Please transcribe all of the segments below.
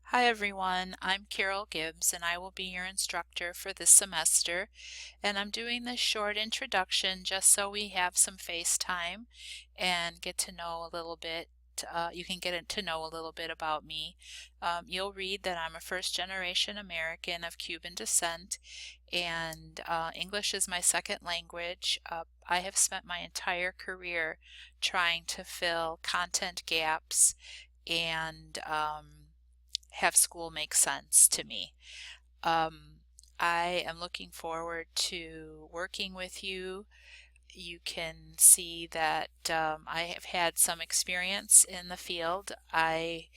Hi everyone, I'm Carol Gibbs and I will be your instructor for this semester, and I'm doing this short introduction just so we have some face time and get to know a little bit. You can get to know a little bit about me. You'll read that I'm a first-generation American of Cuban descent, and English is my second language. I have spent my entire career trying to fill content gaps and have school make sense to me. Um, I am looking forward to working with you. You can see that I have had some experience in the field. I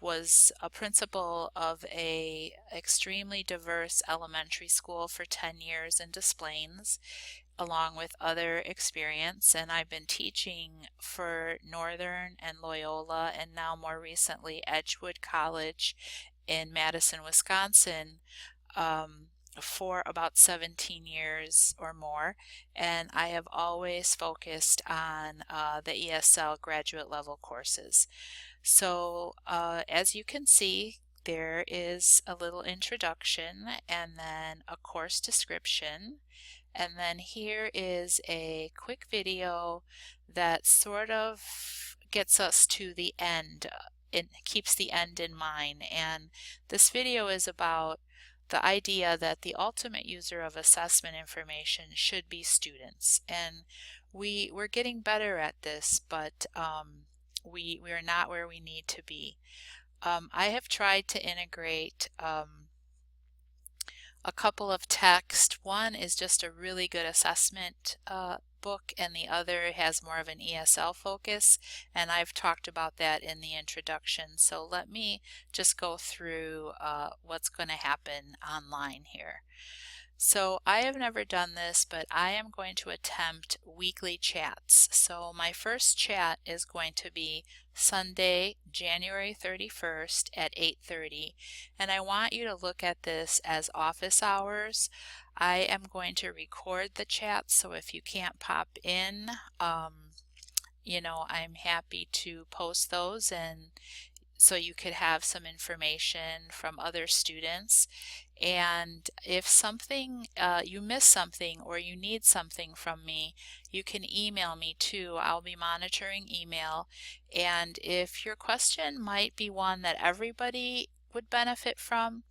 was a principal of a extremely diverse elementary school for 10 years in Des Plaines, along with other experience, and I've been teaching for Northern and Loyola and now more recently Edgewood College in Madison, Wisconsin, um, for about 17 years or more, and I have always focused on the ESL graduate level courses. So as you can see, there is a little introduction and then a course description. And then here is a quick video that sort of gets us to the end. It keeps the end in mind. And this video is about the idea that the ultimate user of assessment information should be students. And we're getting better at this, but we are not where we need to be. I have tried to integrate a couple of texts. One is just a really good assessment book, and the other has more of an ESL focus, and I've talked about that in the introduction. So let me just go through what's going to happen online here. So I have never done this, but I am going to attempt weekly chats. So my first chat is going to be Sunday, January 31st at 8:30, and I want you to look at this as office hours. I am going to record the chat, so if you can't pop in, I'm happy to post those, and so you could have some information from other students. And if something you miss something or you need something from me, you can email me too. I'll be monitoring email, and if your question might be one that everybody would benefit from,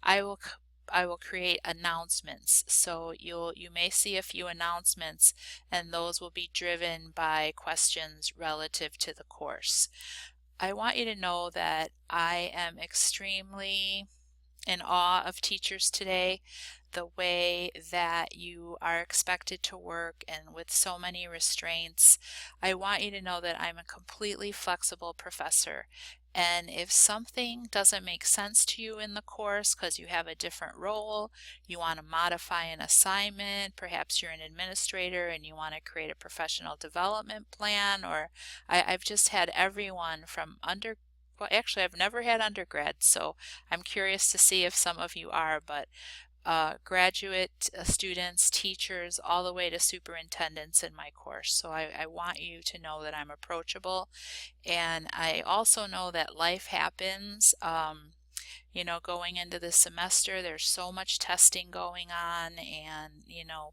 I will create announcements. So you may see a few announcements, and those will be driven by questions relative to the course. I want you to know that I am extremely in awe of teachers today, the way that you are expected to work and with so many restraints. I want you to know that I'm a completely flexible professor. And if something doesn't make sense to you in the course because you have a different role, you want to modify an assignment, perhaps you're an administrator and you want to create a professional development plan, or I've just had everyone from well, actually, I've never had undergrad, so I'm curious to see if some of you are, but graduate students, teachers, all the way to superintendents in my course. So I want you to know that I'm approachable, and I also know that life happens. Going into the semester, there's so much testing going on and,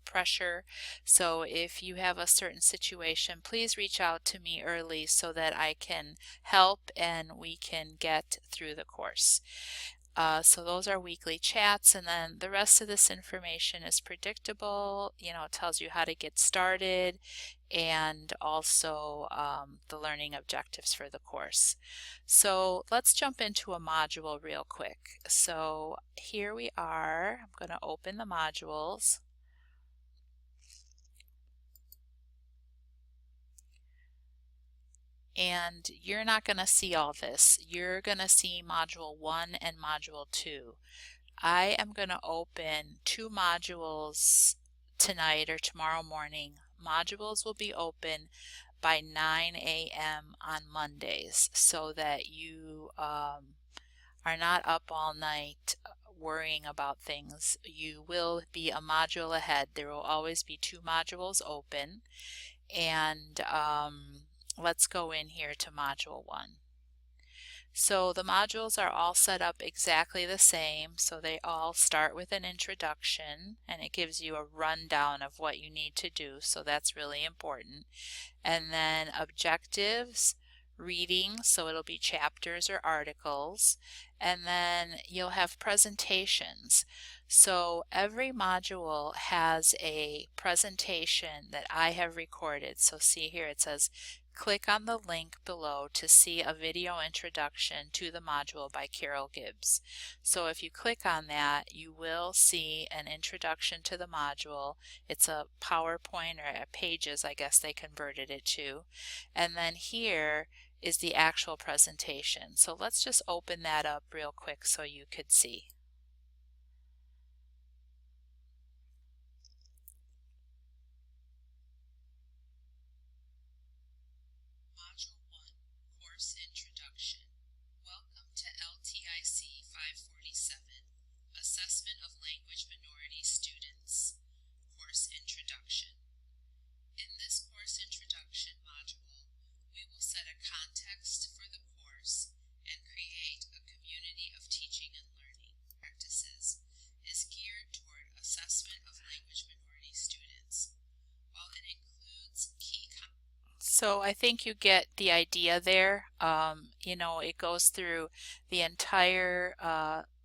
pressure. So if you have a certain situation, please reach out to me early so that I can help and we can get through the course. So those are weekly chats, and then the rest of this information is predictable. It tells you how to get started and also the learning objectives for the course. So let's jump into a module real quick. So here we are. I'm going to open the modules. And you're not going to see all this. You're going to see Module 1 and Module 2. I am going to open 2 modules tonight or tomorrow morning. Modules will be open by 9 a.m. on Mondays so that you are not up all night worrying about things. You will be a module ahead. There will always be 2 modules open, and let's go in here to Module 1. So the modules are all set up exactly the same. So they all start with an introduction and it gives you a rundown of what you need to do. So that's really important. And then objectives, reading, so it'll be chapters or articles. And then you'll have presentations. So every module has a presentation that I have recorded. So see here it says click on the link below to see a video introduction to the module by Carol Gibbs. So if you click on that, you will see an introduction to the module. It's a PowerPoint or pages, I guess they converted it to. And then here is the actual presentation. So let's just open that up real quick so you could see. Module 1, Course Introduction. Welcome to LITC547, Assessment of Language Minority Students. Course Introduction. In this course introduction module, we will set a context for the course and create a community of teaching and learning practices is geared toward assessment of language minority students. While it includes key So I think you get the idea there. You know, it goes through the entire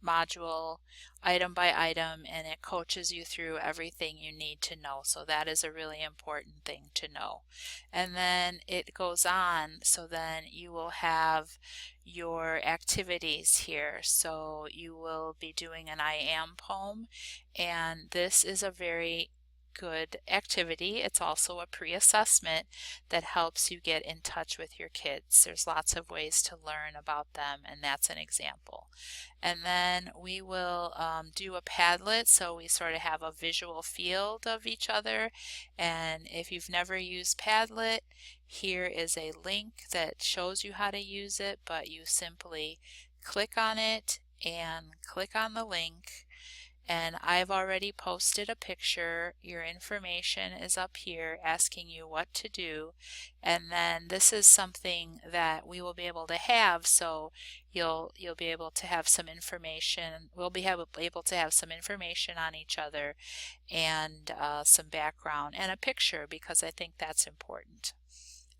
module item by item and it coaches you through everything you need to know. So that is a really important thing to know. And then it goes on, so then you will have your activities here. So you will be doing an I am poem, and this is a very good activity. It's also a pre-assessment that helps you get in touch with your kids. There's lots of ways to learn about them, and that's an example. And then we will do a Padlet, so we sort of have a visual field of each other. And if you've never used Padlet, here is a link that shows you how to use it, but you simply click on it and click on the link. And I've already posted a picture. Your information is up here asking you what to do, and then this is something that we will be able to have, so you'll be able to have some information. We'll be able to have some information on each other and some background and a picture, because I think that's important.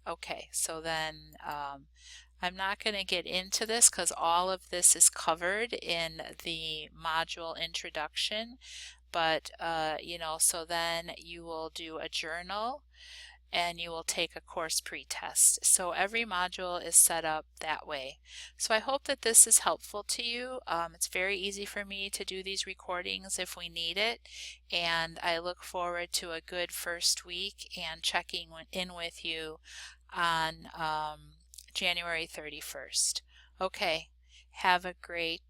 Okay, so then I'm not going to get into this because all of this is covered in the module introduction, but you know, so then you will do a journal and you will take a course pre-test. So every module is set up that way. So I hope that this is helpful to you. It's very easy for me to do these recordings if we need it, and I look forward to a good first week and checking in with you on January 31st. Okay, have a great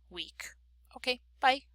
week. Okay, bye.